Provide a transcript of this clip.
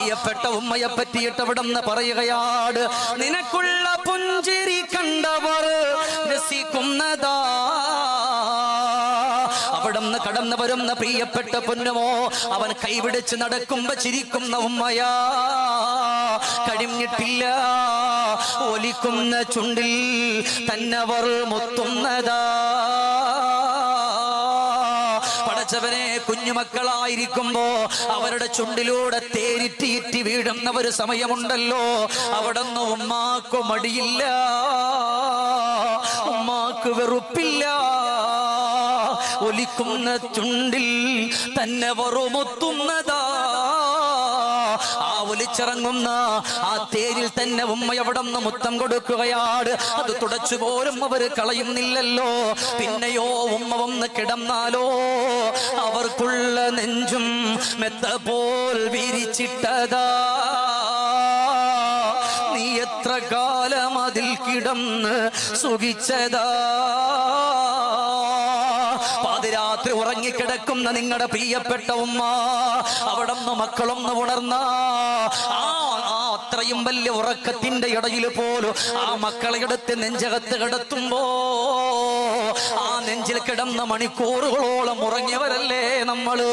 പ്രിയപ്പെട്ട ഉമ്മയെ പറ്റിയിട്ട് അവിടുന്ന് പറയുകയാണ്, നിനക്കുള്ള പുഞ്ചിരി കണ്ടവർ രസിക്കുന്നതാ. അവിടുന്ന് കടന്നു വരുന്ന പ്രിയപ്പെട്ട പൊന്നുമോ, അവൻ കൈപിടിച്ച് നടക്കുമ്പോ ചിരിക്കുന്ന ഉമ്മയാ. കഴിഞ്ഞിട്ടില്ല ഒലിക്കുന്ന ചുണ്ടിൽ തന്നവർ മുത്തുന്നതാ. പടച്ചവനെ, കുഞ്ഞുമക്കളായിരിക്കുമ്പോ അവരുടെ ചുണ്ടിലൂടെ തേരിറ്റീറ്റി വീഴുന്ന ഒരു സമയമുണ്ടല്ലോ, അവിടുന്ന് ഉമ്മാക്ക് മടിയില്ല, ഉമ്മാക്ക് വെറുപ്പില്ല. ഒലിക്കുന്ന ചുണ്ടിൽ തന്നെ വെറുമുത്തുന്നതാ. ആ ഒലിച്ചിറങ്ങുന്ന ആ തേരിൽ തന്നെ ഉമ്മ അവിടുന്ന് മുത്തം കൊടുക്കുകയാണ്. അത് തുടച്ചു പോലും അവർ കളയുന്നില്ലല്ലോ. പിന്നെയോ ഉമ്മ വന്ന് കിടന്നാലോ അവർക്കുള്ള നെഞ്ചും മെത്ത പോൽ വിരിച്ചിട്ടതാ. നീ എത്ര കാലം അതിൽ കിടന്ന് സുഖിച്ചതാ. പാതിരാത്രി ഉറങ്ങിക്കിടക്കുന്ന നിങ്ങളുടെ പ്രിയപ്പെട്ട ഉമ്മ അവിടുന്ന് മക്കളൊന്ന് ഉണർന്ന അത്രയും വലിയ ഉറക്കത്തിന്റെ ഇടയിൽ പോലും ആ മക്കളെ എടുത്ത് നെഞ്ചകത്ത് കിടത്തുമ്പോ ആ നെഞ്ചിൽ കിടന്ന മണിക്കൂറുകളോളം ഉറങ്ങിയവരല്ലേ നമ്മള്.